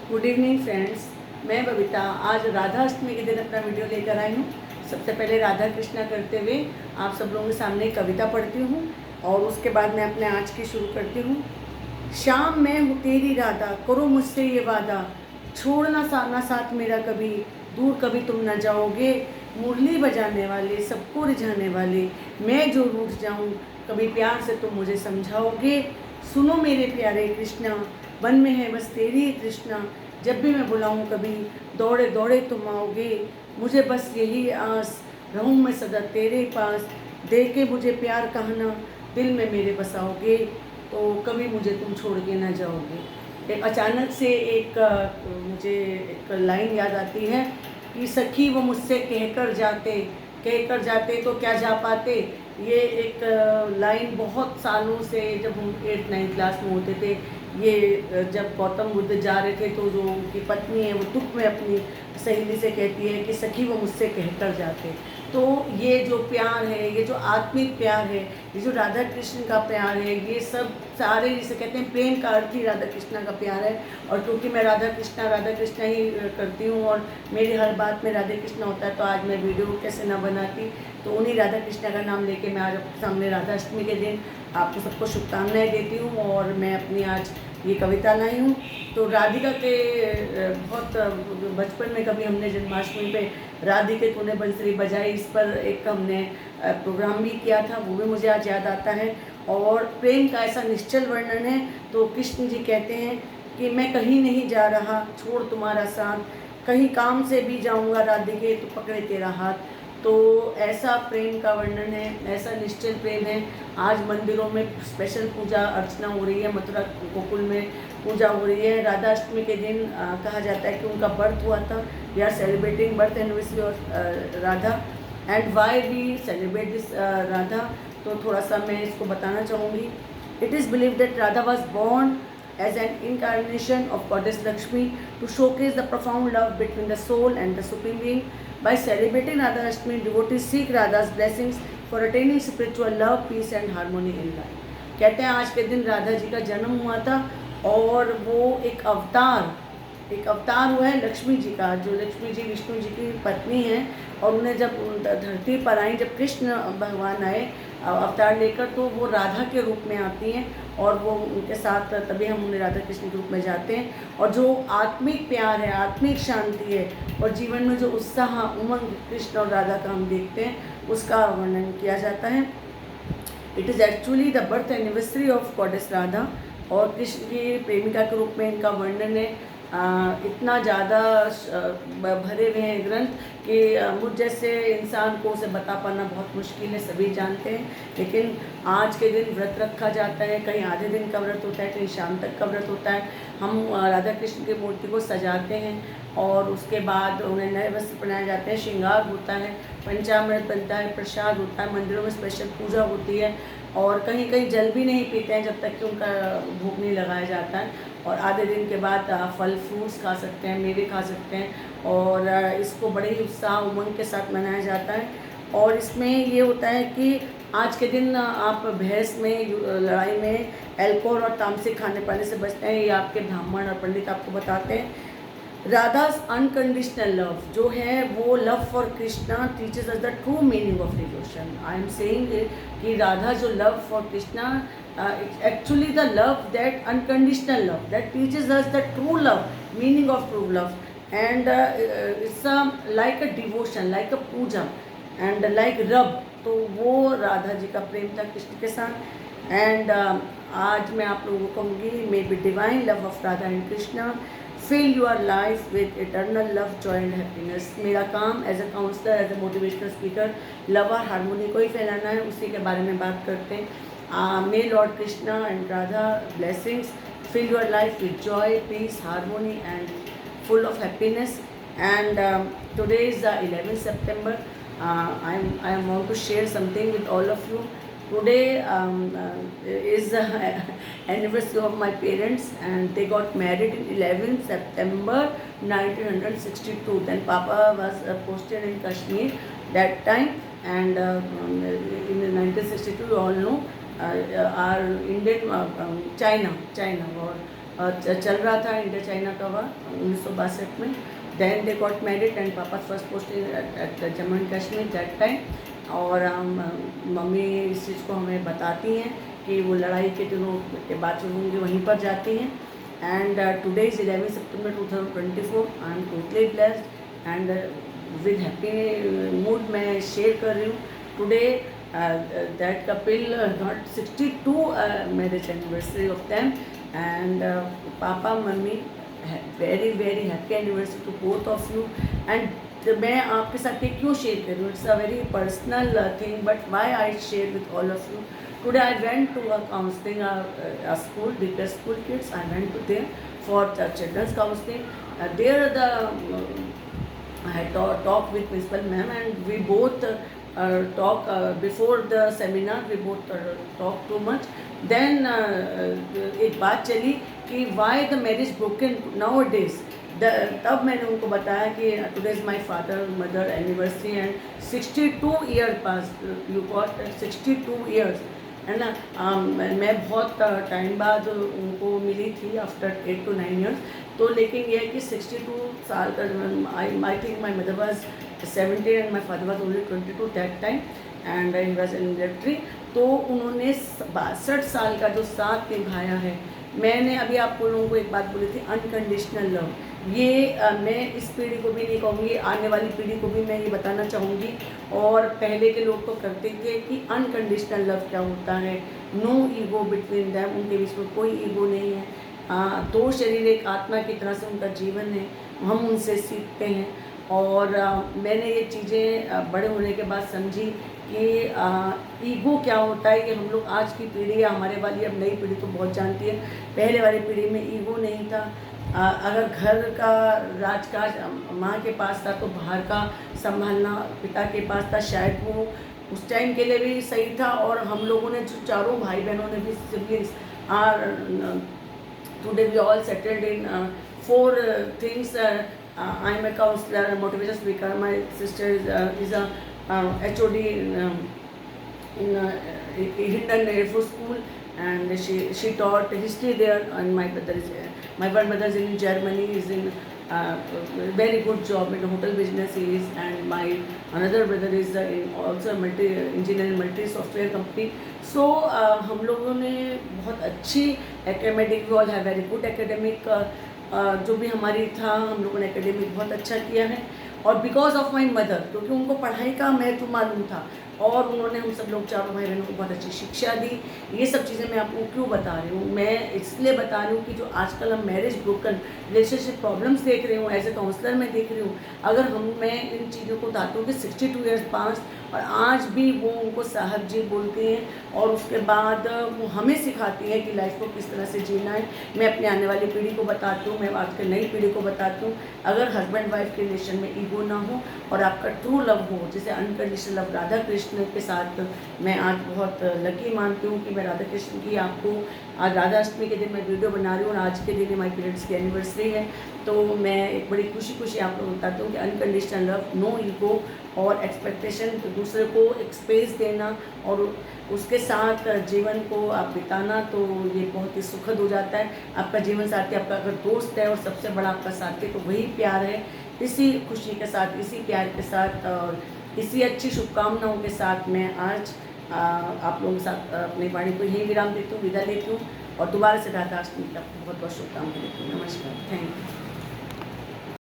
Good evening friends, मैं बबीता आज राधा अष्टमी के दिन अपना वीडियो लेकर आई हूँ। सबसे पहले राधा कृष्णा करते हुए आप सब लोगों के सामने कविता पढ़ती हूँ और उसके बाद मैं अपने आज की शुरू करती हूँ। शाम मैं हूँ तेरी राधा, करो मुझसे ये वादा, छोड़ना ना साथ मेरा कभी, दूर कभी तुम न जाओगे। मुरली बजाने वाले, सबको रिझाने वाले, मैं जो रूठ जाऊँ कभी प्यार से तुम मुझे समझाओगे। सुनो मेरे प्यारे कृष्णा, मन में है बस तेरी ही तृष्णा, जब भी मैं बुलाऊं कभी दौड़े दौड़े तुम आओगे। मुझे बस यही आस, रहूं मैं सदा तेरे पास, दे के मुझे प्यार कहना, दिल में मेरे बसाओगे, तो कभी मुझे तुम छोड़ के ना जाओगे। एक अचानक से मुझे एक लाइन याद आती है कि सखी वो मुझसे कहकर जाते तो क्या जा पाते। ये एक लाइन बहुत सालों से, जब हम 8-9 क्लास में होते थे, ये जब गौतम बुद्ध जा रहे थे तो जो उनकी पत्नी है वो दुख में अपनी सहेली से कहती है कि सखी वो मुझसे कहकर जाते। तो ये जो प्यार है, ये जो आत्मिक प्यार है, ये जो राधा कृष्ण का प्यार है, ये सब सारे जिसे कहते हैं प्रेम का अर्थ ही राधा कृष्णा का प्यार है। और क्योंकि मैं राधा कृष्णा ही करती हूँ और मेरी हर बात में राधे कृष्णा होता है, तो आज मैं वीडियो कैसे ना बनाती। तो उन्हीं राधा कृष्णा का नाम लेके मैं आज आपके सामने राधा अष्टमी के दिन आपको सबको शुभकामनाएं देती हूँ और मैं अपनी आज ये कविता लाई हूँ। तो राधिका के बहुत बचपन में कभी हमने जन्माष्टमी पे राधिके तूने बंसरी बजाई, इस पर एक हमने प्रोग्राम भी किया था, वो भी मुझे आज याद आता है। और प्रेम का ऐसा निश्चल वर्णन है। तो कृष्ण जी कहते हैं कि मैं कहीं नहीं जा रहा, छोड़ तुम्हारा साथ, कहीं काम से भी जाऊंगा राधिके तो पकड़े तेरा हाथ। तो ऐसा प्रेम का वर्णन है, ऐसा निश्चल प्रेम है। आज मंदिरों में स्पेशल पूजा अर्चना हो रही है, मथुरा गोकुल में पूजा हो रही है। राधा अष्टमी के दिन कहा जाता है कि उनका बर्थ हुआ था। We are celebrating birth anniversary of Radha and why we celebrate this Radha. तो थोड़ा सा मैं इसको बताना चाहूँगी। It is believe that Radha was born as an incarnation of Goddess Lakshmi to showcase the profound love between the soul and the Supreme Being. By celebrating Radha Ashtami, devotees seek Radha's blessings for attaining spiritual love, peace and harmony in life. कहते हैं आज के दिन राधा जी का जन्म हुआ था और वो एक अवतार हुआ है लक्ष्मी जी का, जो लक्ष्मी जी विष्णु जी की पत्नी हैं। और उन्हें जब धरती पर आई, जब कृष्ण भगवान आए अवतार लेकर, तो वो राधा के रूप में आती हैं और वो उनके साथ तभी हम उन्हें राधा कृष्ण के रूप में जाते हैं। और जो आत्मिक प्यार है, आत्मिक शांति है और जीवन में जो उत्साह उमंग कृष्ण और राधा का हम देखते हैं, उसका वर्णन किया जाता है। It is actually the birth anniversary of goddess Radha और कृष्ण की प्रेमिका के रूप में इनका वर्णन है। इतना ज़्यादा भरे हुए हैं ग्रंथ कि मुझ जैसे इंसान को उसे बता पाना बहुत मुश्किल है, सभी जानते हैं। लेकिन आज के दिन व्रत रखा जाता है, कहीं आधे दिन का व्रत होता है, कहीं शाम तक का व्रत होता है। हम राधा कृष्ण की मूर्ति को सजाते हैं और उसके बाद उन्हें नए वस्त्र पहनाए जाते हैं, श्रृंगार होता है, पंचामृत बनता है, प्रसाद होता है, मंदिरों में स्पेशल पूजा होती है और कहीं कहीं जल भी नहीं पीते हैं जब तक कि उनका भोग नहीं लगाया जाता है। और आधे दिन के बाद फल फ्रूट्स खा सकते हैं, मेवे खा सकते हैं और इसको बड़े ही उत्साह उमंग के साथ मनाया जाता है। और इसमें ये होता है कि आज के दिन आप बहस में, लड़ाई में अल्कोहल और तामसिक खाने पाने से बचते हैं, ये आपके ब्राह्मण और पंडित आपको बताते हैं। राधा's अनकंडीशनल लव जो है वो love for Krishna teaches us the true meaning of devotion. I am saying कि राधा जो love for Krishna actually the love that unconditional love that teaches us the true love, meaning of true love and it's like a devotion, like a puja and like Rab. तो वो राधा जी का प्रेम था कृष्ण के साथ। And आज मैं आप लोगों को कहूँगी, may be divine love of Radha and Krishna fill your life with eternal love, joy and happiness। मेरा काम as a counsellor, as a motivational speaker love और हारमोनी को ही फैलाना है, उसी के बारे में बात करते हैं। May lord Krishna and Radha blessings fill your life with joy, peace, harmony and full of happiness। And today is the 11th September। I want to share something with all of you। Today is the anniversary of my parents and they got married in 11th September 1962। Then Papa was posted in Kashmir that time and in 1962 you all know our Indian China war चल रहा था India China का वार 1962 में। Then they got married and पापा first posted at Jammu and Kashmir that time. और मम्मी इस चीज़ को हमें बताती हैं कि वो लड़ाई के दिनों के बाद जो होंगे वहीं पर जाती हैं। And today is 11 September 2024। I am totally blessed and with happy mood मैं शेयर कर रही हूँ today that Kapil not 62 marriage anniversary of them and papa mummy very very happy anniversary to both of you. And मैं आपके साथ ये क्यों share कर रही हूँ, it's a very personal thing but why I share with all of you. Today I went to a counseling, a school, the school kids. I went to there for the children's counseling. There I had talked with principal ma'am and we both talk before the seminar. We both talked too much. Then एक बात चली कि why the marriage broken nowadays. तब मैंने उनको बताया कि today is my father mother anniversary and 62 year pass, you got 62 years, है ना। मैं बहुत टाइम बाद उनको मिली थी आफ्टर 8 to 9 ईयर्स। तो लेकिन ये है कि 62 साल का I think my mother was 70 and my father was only 22 that time and he was in military. तो उन्होंने 62 साल का जो साथ निभाया है। मैंने अभी आप लोगों को एक बात बोली थी, अनकंडीशनल लव। ये मैं इस पीढ़ी को भी नहीं कहूँगी, आने वाली पीढ़ी को भी मैं ये बताना चाहूँगी। और पहले के लोग तो करते थे कि अनकंडीशनल लव क्या होता है, नो ईगो बिटवीन देम, उनके बीच में कोई ईगो नहीं है। दो शरीर एक आत्मा की तरह से उनका जीवन है, हम उनसे सीखते हैं। और मैंने ये चीज़ें बड़े होने के बाद समझी कि ईगो क्या होता है। कि हम लोग आज की पीढ़ी या हमारे वाली अब नई पीढ़ी तो बहुत जानती है, पहले वाली पीढ़ी में ईगो नहीं था। अगर घर का राजकाज माँ के पास था तो बाहर का संभालना पिता के पास था, शायद वो उस टाइम के लिए भी सही था। और हम लोगों ने जो चारों भाई बहनों ने भी siblings are today we all settled in 4 things. I am a counselor, a motivational speaker. My sister is a HOD in Hinton Air Force School, and she taught history there. And my one brother is in Germany, is in very good job in the hotel business he is, and my another brother is in also multi engineering multi software company. So हम लोगों ने बहुत अच्छी academic, we all have very good academic जो भी हमारी था, हम लोगों ने एकेडमिक बहुत अच्छा किया है। और बिकॉज ऑफ माई मदर, क्योंकि उनको पढ़ाई का महत्व मालूम था और उन्होंने हम सब लोग चारों भाई बहनों को बहुत अच्छी शिक्षा दी। ये सब चीज़ें मैं आपको क्यों बता रही हूँ, मैं इसलिए बता रही हूँ कि जो आजकल हम मैरिज ब्रोकन रिलेशनशिप प्रॉब्लम्स देख रही हूँ, एज ए काउंसलर मैं देख रही हूँ। अगर मैं इन चीज़ों को बताती हूँ कि 62 ईयर्स पास और आज भी वो उनको साहब जी बोलते हैं और उसके बाद वो हमें सिखाती है कि लाइफ को किस तरह से जीना है। मैं अपने आने वाली पीढ़ी को बताती हूँ, मैं आज के नई पीढ़ी को बताती हूँ, अगर हस्बैंड वाइफ के रिलेशन में ईगो ना हो और आपका ट्रू लव हो, जैसे अनकंडीशनल लव राधा कृष्ण के साथ मैं आज बहुत लकी मानती हूँ कि मैं राधा कृष्ण की आपको आज राधाष्टमी के दिन मैं वीडियो बना रही हूँ और आज के दिन माई पीरियड्स की एनिवर्सरी है। तो मैं एक बड़ी खुशी आप लोगों को बताती हूँ कि अनकंडीशनल लव, नो ईगो और एक्सपेक्टेशन, तो दूसरे को एक स्पेस देना और उसके साथ जीवन को आप बिताना, तो ये बहुत ही सुखद हो जाता है। आपका जीवन साथी आपका अगर दोस्त है और सबसे बड़ा आपका साथी, तो वही प्यार है। इसी खुशी के साथ, इसी प्यार के साथ और इसी अच्छी शुभकामनाओं के साथ मैं आज आप लोगों के साथ अपनी वाणी को यही विराम देती हूँ, विदा लेती हूँ और दोबारा से राधाष्टमी की आपको बहुत बहुत शुभकामनाएं देती हूँ। नमस्कार, थैंक यू।